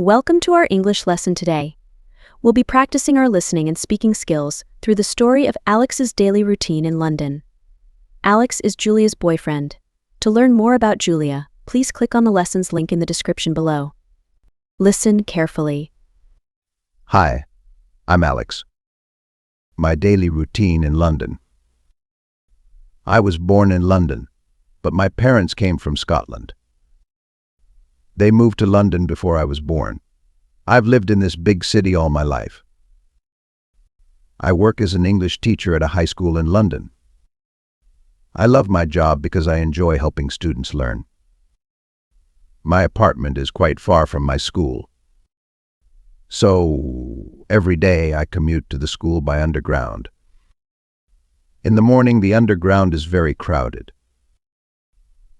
Welcome to our English lesson today. We'll be practicing our listening and speaking skills through the story of Alex's daily routine in London. Alex is Julia's boyfriend. To learn more about Julia, please click on the lessons link in the description below. Listen carefully. Hi, I'm Alex. My daily routine in London. I was born in London, but my parents came from Scotland. They moved to London before I was born. I've lived in this big city all my life. I work as an English teacher at a high school in London. I love my job because I enjoy helping students learn. My apartment is quite far from my school. So, every day I commute to the school by underground. In the morning, the underground is very crowded.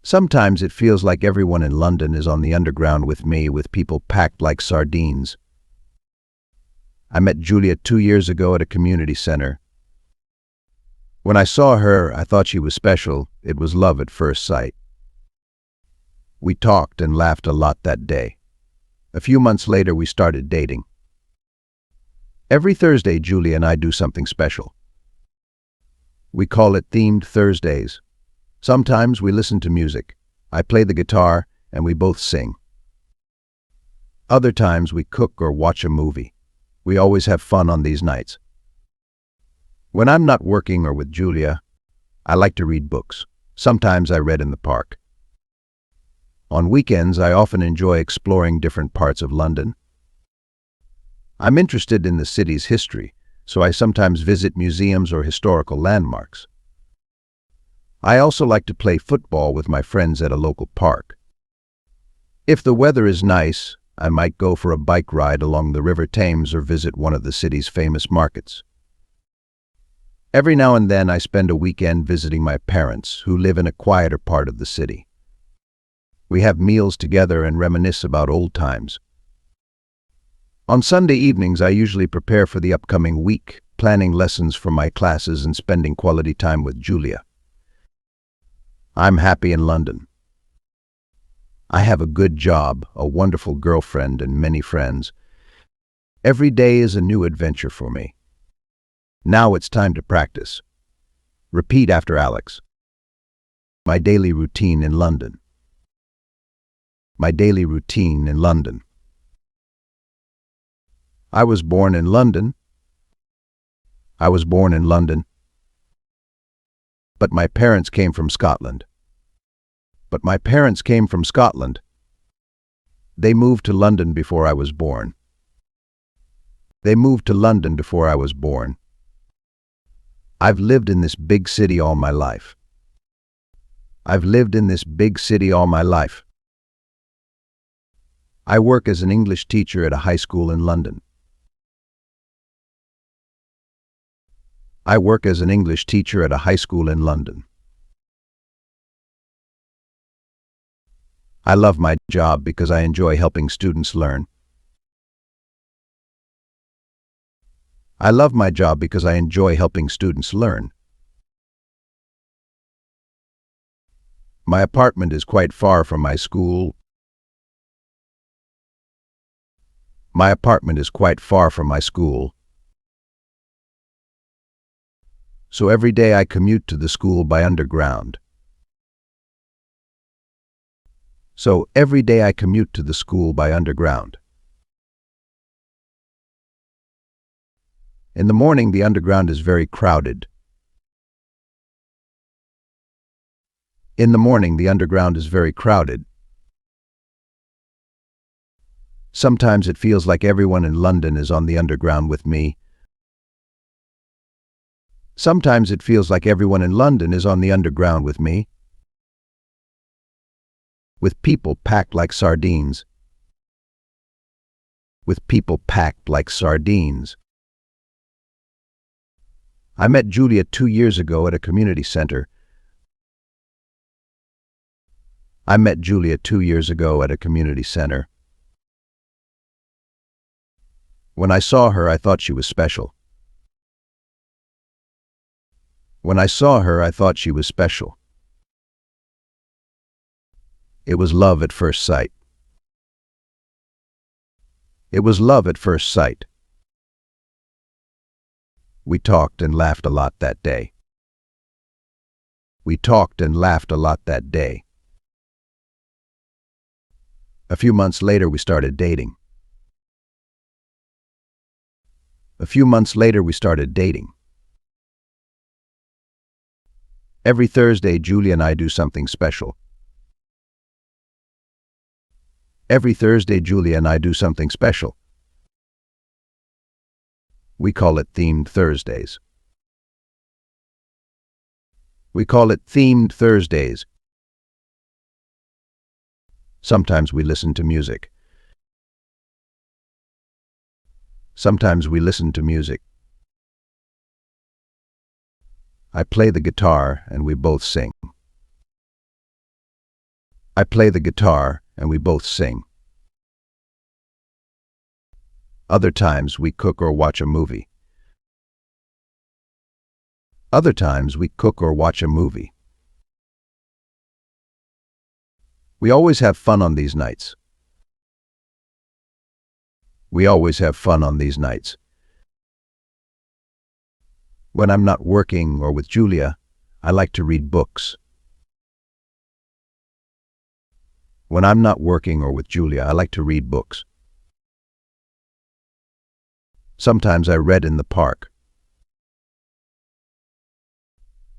Sometimes it feels like everyone in London is on the underground with me, with people packed like sardines. I met Julia 2 years ago at a community center. When I saw her, I thought she was special. It was love at first sight. We talked and laughed a lot that day. A few months later, we started dating. Every Thursday, Julia and I do something special. We call it Themed Thursdays. Sometimes we listen to music. I play the guitar and we both sing. Other times we cook or watch a movie. We always have fun on these nights. When I'm not working or with Julia, I like to read books. Sometimes I read in the park. On weekends, I often enjoy exploring different parts of London. I'm interested in the city's history, so I sometimes visit museums or historical landmarks. I also like to play football with my friends at a local park. If the weather is nice, I might go for a bike ride along the River Thames or visit one of the city's famous markets. Every now and then I spend a weekend visiting my parents, who live in a quieter part of the city. We have meals together and reminisce about old times. On Sunday evenings, I usually prepare for the upcoming week, planning lessons for my classes and spending quality time with Julia. I'm happy in London. I have a good job, a wonderful girlfriend, and many friends. Every day is a new adventure for me. Now it's time to practice. Repeat after Alex. My daily routine in London. My daily routine in London. I was born in London. I was born in London. But my parents came from Scotland. But my parents came from Scotland. They moved to London before I was born. They moved to London before I was born. I've lived in this big city all my life. I've lived in this big city all my life. I work as an English teacher at a high school in London. I work as an English teacher at a high school in London. I love my job because I enjoy helping students learn. I love my job because I enjoy helping students learn. My apartment is quite far from my school. My apartment is quite far from my school. So every day I commute to the school by underground. So every day I commute to the school by underground. In the morning, the underground is very crowded. In the morning, the underground is very crowded. Sometimes it feels like everyone in London is on the underground with me. Sometimes it feels like everyone in London is on the underground with me. With people packed like sardines. With people packed like sardines. I met Julia 2 years ago at a community center. I met Julia 2 years ago at a community center. When I saw her, I thought she was special. When I saw her, I thought she was special. It was love at first sight. It was love at first sight. We talked and laughed a lot that day. We talked and laughed a lot that day. A few months later, we started dating. A few months later, we started dating. Every Thursday, Julia and I do something special. Every Thursday, Julia and I do something special. We call it themed Thursdays. We call it themed Thursdays. Sometimes we listen to music. Sometimes we listen to music. I play the guitar and we both sing. I play the guitar and we both sing. Other times we cook or watch a movie. Other times we cook or watch a movie. We always have fun on these nights. We always have fun on these nights. When I'm not working or with Julia, I like to read books. When I'm not working or with Julia, I like to read books. Sometimes I read in the park.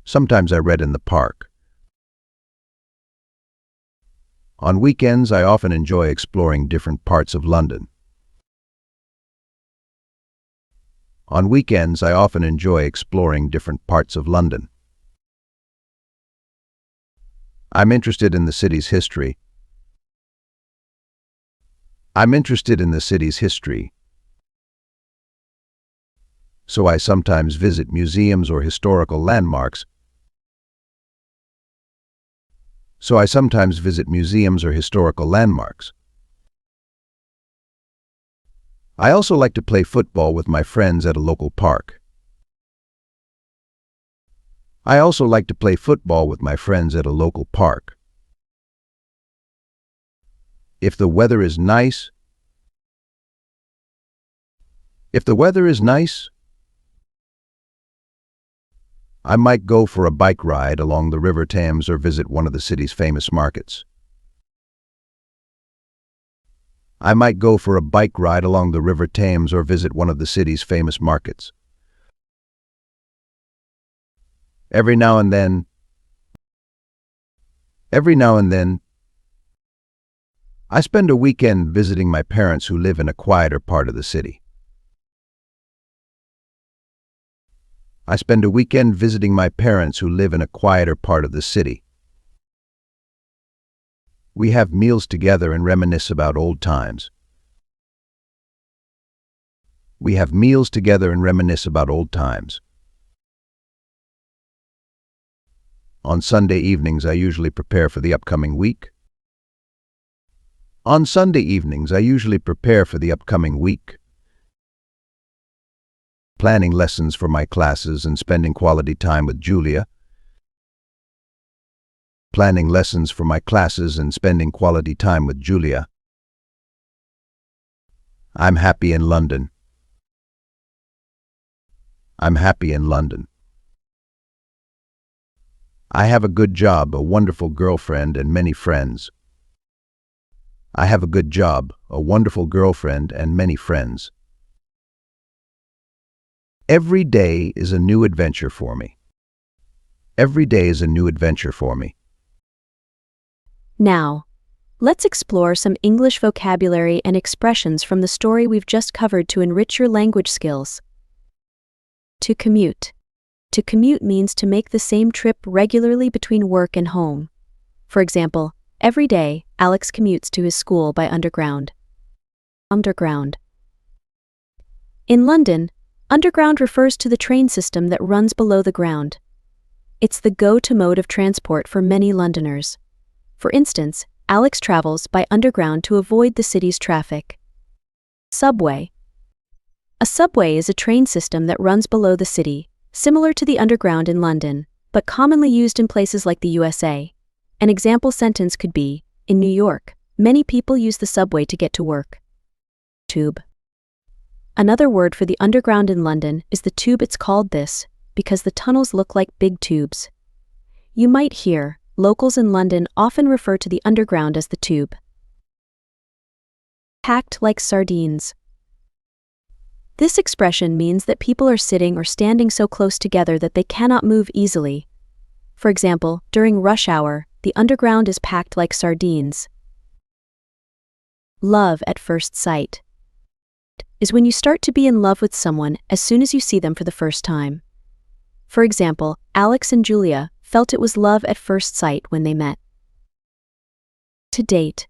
Sometimes I read in the park. On weekends, I often enjoy exploring different parts of London. On weekends, I often enjoy exploring different parts of London. I'm interested in the city's history. I'm interested in the city's history. So I sometimes visit museums or historical landmarks. So I sometimes visit museums or historical landmarks. I also like to play football with my friends at a local park. I also like to play football with my friends at a local park. If the weather is nice, if the weather is nice, I might go for a bike ride along the River Thames or visit one of the city's famous markets. I might go for a bike ride along the River Thames or visit one of the city's famous markets. Every now and then, I spend a weekend visiting my parents who live in a quieter part of the city. I spend a weekend visiting my parents who live in a quieter part of the city. We have meals together and reminisce about old times. We have meals together and reminisce about old times. On Sunday evenings, I usually prepare for the upcoming week. On Sunday evenings, I usually prepare for the upcoming week. Planning lessons for my classes and spending quality time with Julia. Planning lessons for my classes and spending quality time with Julia. I'm happy in London. I'm happy in London. I have a good job, a wonderful girlfriend, and many friends. I have a good job, a wonderful girlfriend, and many friends. Every day is a new adventure for me. Every day is a new adventure for me. Now, let's explore some English vocabulary and expressions from the story we've just covered to enrich your language skills. To commute. To commute means to make the same trip regularly between work and home. For example, every day, Alex commutes to his school by underground. Underground. In London, underground refers to the train system that runs below the ground. It's the go-to mode of transport for many Londoners. For instance, Alex travels by underground to avoid the city's traffic. Subway. A subway is a train system that runs below the city, similar to the underground in London, but commonly used in places like the USA. An example sentence could be, in New York, many people use the subway to get to work. Tube. Another word for the underground in London is the tube. It's called this because the tunnels look like big tubes. You might hear, locals in London often refer to the underground as the tube. Packed like sardines. This expression means that people are sitting or standing so close together that they cannot move easily. For example, during rush hour, the underground is packed like sardines. Love at first sight is when you start to be in love with someone as soon as you see them for the first time. For example, Alex and Julia felt it was love at first sight when they met. To date.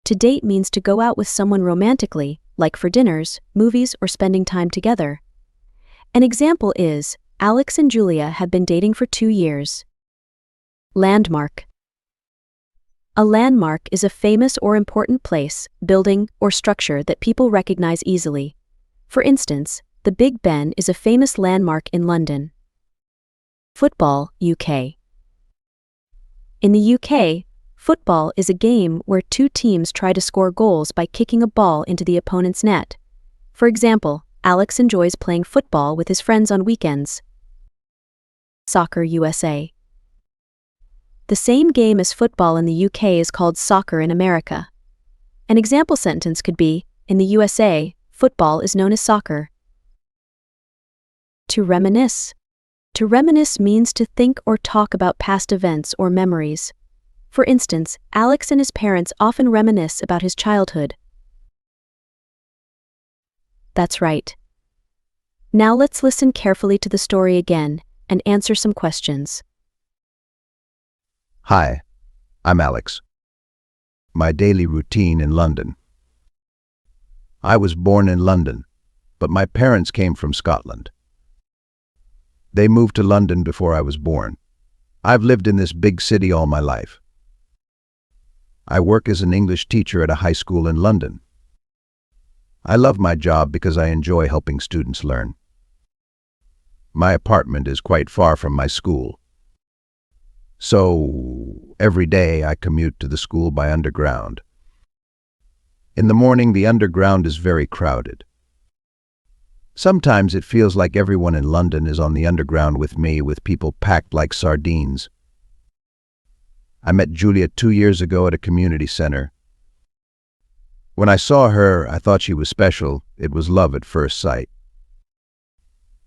To date means to go out with someone romantically, like for dinners, movies, or spending time together. An example is, Alex and Julia have been dating for 2 years. Landmark. A landmark is a famous or important place, building, or structure that people recognize easily. For instance, the Big Ben is a famous landmark in London. Football, UK. In the UK, football is a game where two teams try to score goals by kicking a ball into the opponent's net. For example, Alex enjoys playing football with his friends on weekends. Soccer, USA. The same game as football in the UK is called soccer in America. An example sentence could be, in the USA, football is known as soccer. To reminisce. To reminisce means to think or talk about past events or memories. For instance, Alex and his parents often reminisce about his childhood. That's right. Now let's listen carefully to the story again and answer some questions. Hi, I'm Alex. My daily routine in London. I was born in London, but my parents came from Scotland. They moved to London before I was born. I've lived in this big city all my life. I work as an English teacher at a high school in London. I love my job because I enjoy helping students learn. My apartment is quite far from my school. So, every day I commute to the school by underground. In the morning, the underground is very crowded. Sometimes it feels like everyone in London is on the underground with me, with people packed like sardines. I met Julia 2 years ago at a community center. When I saw her, I thought she was special. It was love at first sight.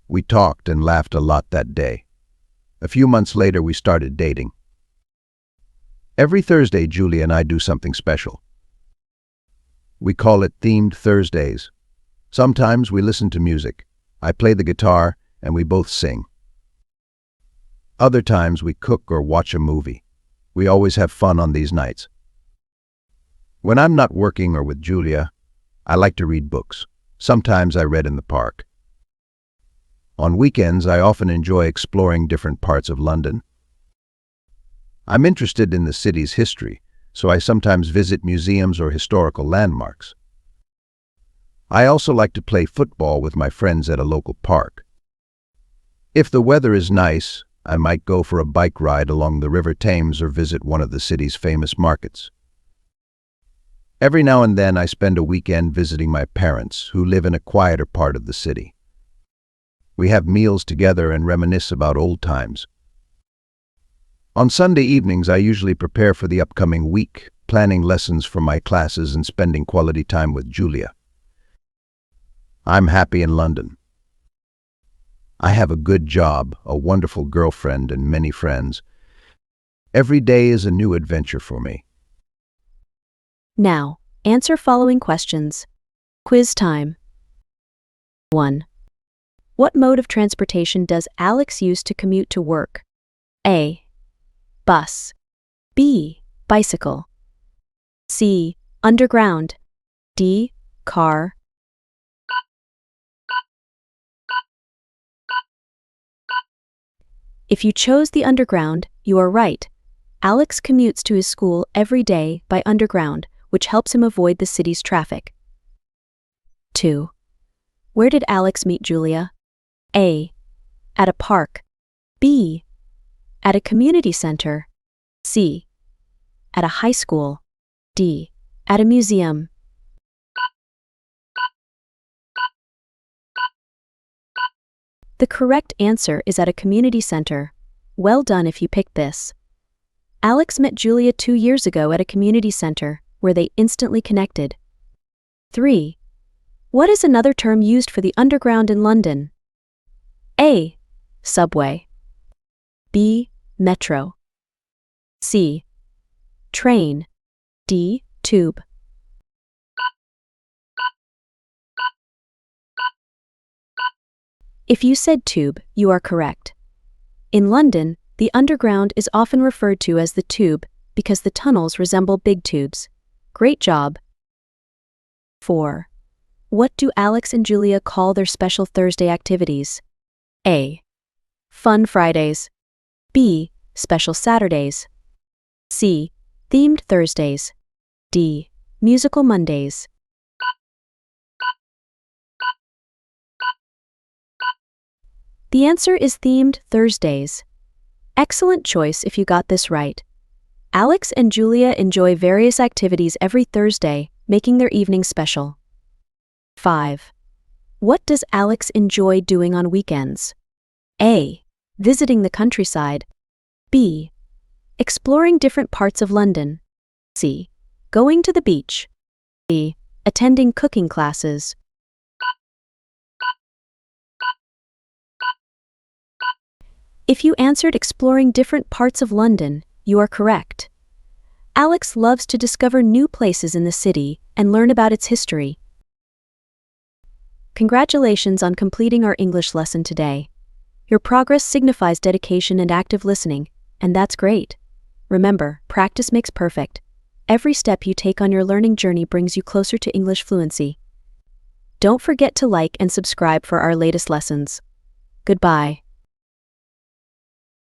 We talked and laughed a lot that day. A few months later, we started dating. Every Thursday, Julia and I do something special. We call it Themed Thursdays. Sometimes we listen to music. I play the guitar, and we both sing. Other times we cook or watch a movie. We always have fun on these nights. When I'm not working or with Julia, I like to read books. Sometimes I read in the park. On weekends, I often enjoy exploring different parts of London. I'm interested in the city's history, so I sometimes visit museums or historical landmarks. I also like to play football with my friends at a local park. If the weather is nice, I might go for a bike ride along the River Thames or visit one of the city's famous markets. Every now and then I spend a weekend visiting my parents, who live in a quieter part of the city. We have meals together and reminisce about old times. On Sunday evenings, I usually prepare for the upcoming week, planning lessons for my classes and spending quality time with Julia. I'm happy in London. I have a good job, a wonderful girlfriend, and many friends. Every day is a new adventure for me. Now, answer following questions. Quiz time. 1. What mode of transportation does Alex use to commute to work? A. Bus. B. Bicycle. C. Underground. D. Car. If you chose the underground, you are right. Alex commutes to his school every day by underground, which helps him avoid the city's traffic. 2. Where did Alex meet Julia? A. At a park. B. At a community center. C. At a high school. D. At a museum. The correct answer is at a community center. Well done if you picked this. Alex met Julia 2 years ago at a community center, where they instantly connected. 3. What is another term used for the underground in London? A. Subway. B. Metro. C. Train. D. Tube. If you said tube, you are correct. In London, the underground is often referred to as the tube because the tunnels resemble big tubes. Great job. 4. What do Alex and Julia call their special Thursday activities? A. Fun Fridays. B. Special Saturdays. C. Themed Thursdays. D. Musical Mondays. The answer is Themed Thursdays. Excellent choice if you got this right. Alex and Julia enjoy various activities every Thursday, making their evening special. 5. What does Alex enjoy doing on weekends? A. Visiting the countryside. B. Exploring different parts of London. C. Going to the beach. D. Attending cooking classes. If you answered exploring different parts of London, you are correct. Alex loves to discover new places in the city and learn about its history. Congratulations on completing our English lesson today. Your progress signifies dedication and active listening, and that's great. Remember, practice makes perfect. Every step you take on your learning journey brings you closer to English fluency. Don't forget to like and subscribe for our latest lessons. Goodbye.